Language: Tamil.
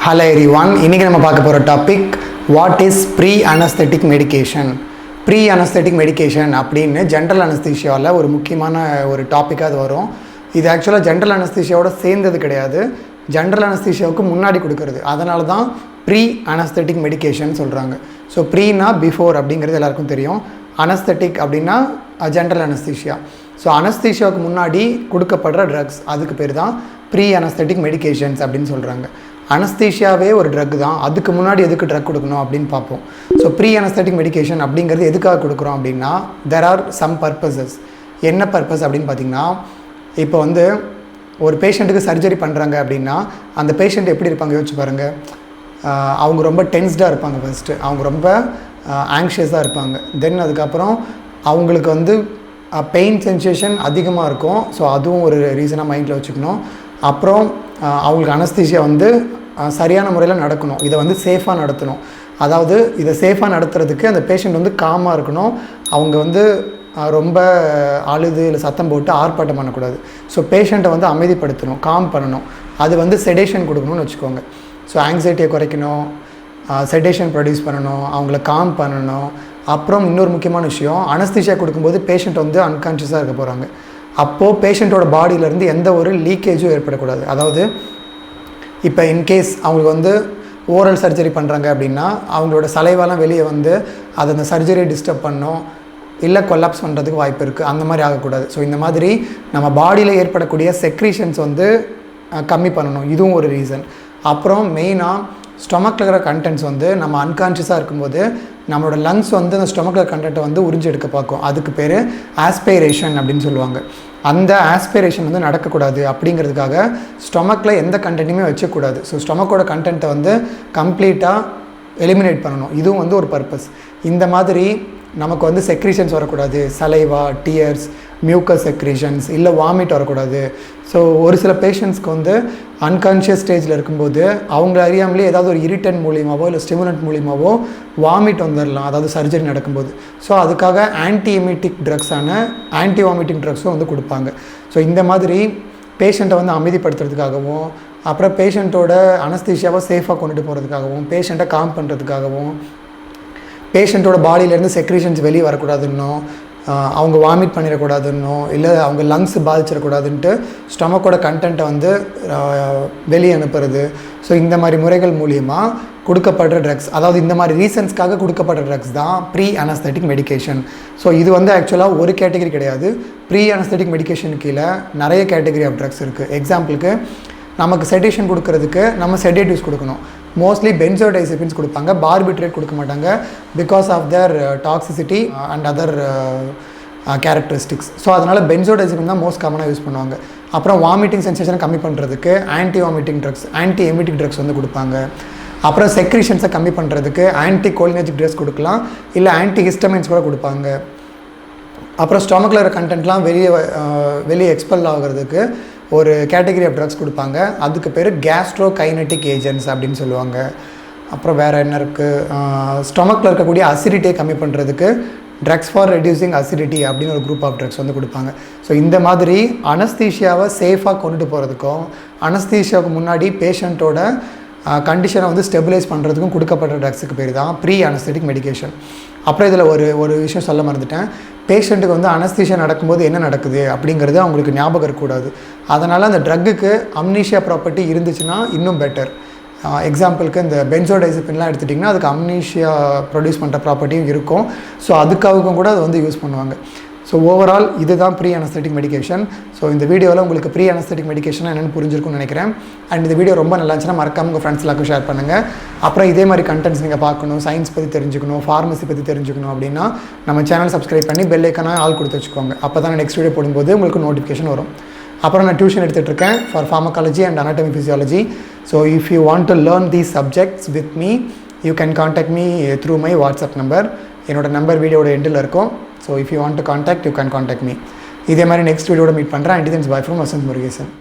Hello everyone, இன்னைக்கு நம்ம பார்க்க போகிற topic what is pre anaesthetic medication. Pre anaesthetic medication அப்படின்னு ஜென்ரல் அனஸ்தீஷியாவில் ஒரு முக்கியமான ஒரு டாப்பிக்காக அது வரும். இது ஆக்சுவலாக ஜென்ரல் அனஸ்தீஷியாவோட சேர்ந்தது கிடையாது, ஜென்ரல் அனஸ்தீஷியாவுக்கு முன்னாடி கொடுக்கறது. அதனால தான் ப்ரீ அனஸ்தெட்டிக் மெடிகேஷன் சொல்கிறாங்க. ஸோ ப்ரீனா பிஃபோர் அப்படிங்கிறது எல்லாருக்கும் தெரியும், அனஸ்தெட்டிக் அப்படின்னா ஜென்ரல் அனஸ்தீஷியா. ஸோ அனஸ்தீஷியாவுக்கு முன்னாடி கொடுக்கப்படுற ட்ரக்ஸ், அதுக்கு பேர் தான் ப்ரீ அனஸ்தெட்டிக் மெடிகேஷன்ஸ் அப்படின்னு சொல்கிறாங்க. அனஸ்தீஷியாவே ஒரு ட்ரக் தான், அதுக்கு முன்னாடி எதுக்கு ட்ரக் கொடுக்கணும் அப்படின்னு பார்ப்போம். ஸோ ப்ரீ அனஸ்தெட்டிக் மெடிகேஷன் அப்படிங்கிறது எதுக்காக கொடுக்குறோம் அப்படின்னா, தெர் ஆர் சம் பர்பஸஸ். என்ன பர்பஸ் அப்படின்னு பார்த்திங்கன்னா, இப்போ ஒரு பேஷண்ட்டுக்கு சர்ஜரி பண்ணுறாங்க அப்படின்னா அந்த பேஷண்ட் எப்படி இருப்பாங்க யோசிச்சு பாருங்கள். அவங்க ரொம்ப டென்ஸ்டாக இருப்பாங்க, ஃபஸ்ட்டு அவங்க ரொம்ப ஆங்ஷியஸாக இருப்பாங்க. தென் அதுக்கப்புறம் அவங்களுக்கு பெயின் சென்சேஷன் அதிகமாக இருக்கும். ஸோ அதுவும் ஒரு ரீசனாக மைண்டில் வச்சுக்கணும். அப்புறம் அவங்களுக்கு அனஸ்தீஷியா சரியான முறையில் நடக்கணும், இதை சேஃபாக நடத்தணும். அதாவது இதை சேஃபாக நடத்துறதுக்கு அந்த பேஷண்ட் காமாக இருக்கணும். அவங்க ரொம்ப அழுது இல்லை சத்தம் போட்டு ஆர்ப்பாட்டம் பண்ணக்கூடாது. ஸோ பேஷண்ட்டை அமைதிப்படுத்தணும், காம் பண்ணணும். அது செடேஷன் கொடுக்கணும்னு வச்சுக்கோங்க. ஸோ ஆங்ஸைட்டியை குறைக்கணும், செடேஷன் ப்ரொடியூஸ் பண்ணணும், அவங்கள காம் பண்ணணும். அப்புறம் இன்னொரு முக்கியமான விஷயம், அனஸ்தீஷியா கொடுக்கும்போது பேஷண்ட் அன்கான்ஷியஸாக இருக்க போகிறாங்க. அப்போது பேஷண்ட்டோட பாடியிலேருந்து எந்த ஒரு லீக்கேஜும் ஏற்படக்கூடாது. அதாவது இப்போ இன்கேஸ் அவங்களுக்கு ஓரல் சர்ஜரி பண்ணுறாங்க அப்படின்னா அவங்களோட சலைவாலாம் வெளியே அது அந்த சர்ஜரியை டிஸ்டர்ப் பண்ணணும், இல்லை கொலாப்ஸ் பண்ணுறதுக்கு வாய்ப்பு இருக்குது. அந்த மாதிரி ஆகக்கூடாது. ஸோ இந்த மாதிரி நம்ம பாடியில் ஏற்படக்கூடிய செக்ரீஷன்ஸ் கம்மி பண்ணணும், இதுவும் ஒரு ரீசன். அப்புறம் மெயினாக ஸ்டொமக்கில் இருக்கிற கண்டென்ட்ஸ் நம்ம அன்கான்ஷியஸாக இருக்கும்போது நம்மளோட லங்ஸ் அந்த ஸ்டொமக்கில் கண்டென்ட்டை உறிஞ்சி எடுக்க பார்க்கும். அதுக்கு பேர் ஆஸ்பைரேஷன் அப்படின்னு சொல்லுவாங்க. அந்த ஆஸ்பைரேஷன் நடக்கக்கூடாது. அப்படிங்கிறதுக்காக ஸ்டொமக்கில் எந்த கண்டென்ட்டுமே வச்சக்கூடாது. ஸோ ஸ்டொமக்கோட கண்டென்ட்டை கம்ப்ளீட்டாக எலிமினேட் பண்ணணும், இதுவும் ஒரு பர்பஸ். இந்த மாதிரி நமக்கு செக்ரீஷன்ஸ் வரக்கூடாது, சலைவா, டியர்ஸ், மியூக்கஸ் செக்ரீஷன்ஸ், இல்லை வாமிட் வரக்கூடாது. ஸோ ஒரு சில பேஷண்ட்ஸ்க்கு அன்கான்ஷியஸ் ஸ்டேஜில் இருக்கும்போது அவங்கள அறியாமலே ஏதாவது ஒரு இரிட்டன்ட் மூலியமாவோ இல்லை ஸ்டிமுலண்ட் மூலியமாவோ வாமிட் வந்துடலாம், அதாவது சர்ஜரி நடக்கும்போது. ஸோ அதுக்காக ஆன்டி எமிட்டிக் ட்ரக்ஸான ஆன்டி வாமிட்டிங் ட்ரக்ஸும் கொடுப்பாங்க. ஸோ இந்த மாதிரி பேஷண்ட்டை அமைதிப்படுத்துறதுக்காகவும், அப்புறம் பேஷண்ட்டோட அனஸ்தீஷியாவை சேஃபாக கொண்டுட்டு போகிறதுக்காகவும், பேஷண்ட்டை காம் பண்ணுறதுக்காகவும், பேஷண்ட்டோட பாடியிலேருந்து செக்ரீஷன்ஸ் வெளியே வரக்கூடாதுன்னும், அவங்க வாமிட் பண்ணிடக்கூடாதுன்னும், இல்லை அவங்க லங்ஸ் பாதிச்சிடக்கூடாதுன்ட்டு ஸ்டொமக்கோட கண்டென்ட்டை வெளியே அனுப்புறது. ஸோ இந்த மாதிரி முறைகள் மூலியமாக கொடுக்கப்படுற ட்ரக்ஸ், அதாவது இந்த மாதிரி ரீசன்ஸ்க்காக கொடுக்கப்படுற ட்ரக்ஸ் தான் ப்ரீ அனஸ்தெட்டிக் மெடிகேஷன். ஸோ இது ஆக்சுவலாக ஒரு கேட்டகரி கிடையாது. ப்ரீ அனஸ்தெட்டிக் மெடிகேஷன் கீழே நிறைய கேட்டகரி ஆஃப் ட்ரக்ஸ் இருக்குது. எக்ஸாம்பிளுக்கு நமக்கு செடேஷன் கொடுக்கறதுக்கு நம்ம செடேட்டிவ்ஸ் கொடுக்கணும். மோஸ்ட்லி பென்சோடைசெபின்ஸ் கொடுப்பாங்க, பார்பிட்ரேட் கொடுக்க மாட்டாங்க, because of their toxicity and other characteristics. So அதனால் பென்சோடைசெபின் தான் மோஸ்ட் காமனாக யூஸ் பண்ணுவாங்க. அப்புறம் வாமிட்டிங் சென்சேஷனை கம்மி பண்ணுறதுக்கு anti vomiting drugs, anti emetic drugs கொடுப்பாங்க. அப்புறம் செக்ரீஷன்ஸை கம்மி பண்ணுறதுக்கு ஆன்டி கோலினர்ஜிக் ட்ரக்ஸ் கொடுக்கலாம், இல்லை ஆன்டி ஹிஸ்டமைன்ஸ் கூட கொடுப்பாங்க. அப்புறம் ஸ்டொமக்கில் இருக்கிற கண்டென்ட்லாம் வெளியே எக்ஸ்பெல் ஆகிறதுக்கு ஒரு கேட்டகரி ஆஃப் ட்ரக்ஸ் கொடுப்பாங்க. அதுக்கு பேர் கேஸ்ட்ரோகைனட்டிக் ஏஜென்ட்ஸ் அப்படின்னு சொல்லுவாங்க. அப்புறம் வேறு என்ன இருக்குது, ஸ்டொமக்கில் இருக்கக்கூடிய அசிடிட்டியை கம்மி பண்ணுறதுக்கு ட்ரக்ஸ் ஃபார் ரெடியூசிங் அசிடிட்டி அப்படின்னு ஒரு குரூப் ஆஃப் ட்ரக்ஸ் கொடுப்பாங்க. ஸோ இந்த மாதிரி அனஸ்தீஷியாவை சேஃபாக கொண்டுட்டு போகிறதுக்கும், அனஸ்தீஷியாவுக்கு முன்னாடி பேஷண்ட்டோட கண்டிஷனை ஸ்டெபிலைஸ் பண்ணுறதுக்கும் கொடுக்கப்பட்ட ட்ரக்ஸுக்கு பேர் தான் ப்ரீ அனஸ்தெட்டிக் மெடிகேஷன். அப்புறம் இதில் ஒரு விஷயம் சொல்ல மறந்துட்டேன். பேஷண்ட்டுக்கு அனஸ்தீஷியா நடக்கும்போது என்ன நடக்குது அப்படிங்கிறது அவங்களுக்கு ஞாபகம் இருக்கக்கூடாது. அதனால் அந்த ட்ரக்குக்கு அம்னீஷியா ப்ராப்பர்ட்டி இருந்துச்சுன்னா இன்னும் பெட்டர். எக்ஸாம்பிளுக்கு இந்த பென்சோடைசெபின்லாம் எடுத்துட்டிங்கன்னா அதுக்கு அம்னீஷியா ப்ரொடியூஸ் பண்ணுற ப்ராப்பர்ட்டியும் இருக்கும். ஸோ அதுக்காகவும் கூட அது யூஸ் பண்ணுவாங்க. ஸோ ஓவரால் இதுதான் ப்ரீ அனஸ்தெட்டிக் மெடிகேஷன். ஸோ இந்த வீடியோவில் உங்களுக்கு ப்ரீ அனஸ்தெட்டிக் மெடிகேஷன் என்னென்னு புரிஞ்சிருக்கும்னு நினைக்கிறேன். அண்ட் இந்த வீடியோ ரொம்ப நல்லா இருந்துச்சுன்னா மறக்காம உங்கள் ஃப்ரெண்ட்ஸ் எல்லாருக்கும் ஷேர் பண்ணுங்கள். அப்புறம் இதே மாதிரி கண்டென்ட்ஸ் நீங்கள் பார்க்கணும், சயின்ஸ் பற்றி தெரிஞ்சுக்கணும், ஃபார்மசி பற்றி தெரிஞ்சுக்கணும் அப்படின்னா நம்ம சேனல் சப்ஸ்கிரைப் பண்ணி பெல் ஐக்கான ஆல் கொடுத்து வச்சுக்கோங்க. அப்போ தான் நெக்ஸ்ட் வீடியோ போடும்போது உங்களுக்கு நோட்டிஃபிகேஷன் வரும். அப்புறம் நான் டியூஷன் எடுத்துகிட்ருக்கேன் for pharmacology and anatomy physiology. So if you want to learn these subjects with me, you can contact me through my WhatsApp number. என்னோட நம்பர் வீடியோட எண்டில் இருக்கும். So if you want to contact, you can contact me. இதே மாதிரி நெக்ஸ்ட் வீடியோட மீட் பண்ணுறேன். And thanks bye from Vasanth Murugesan.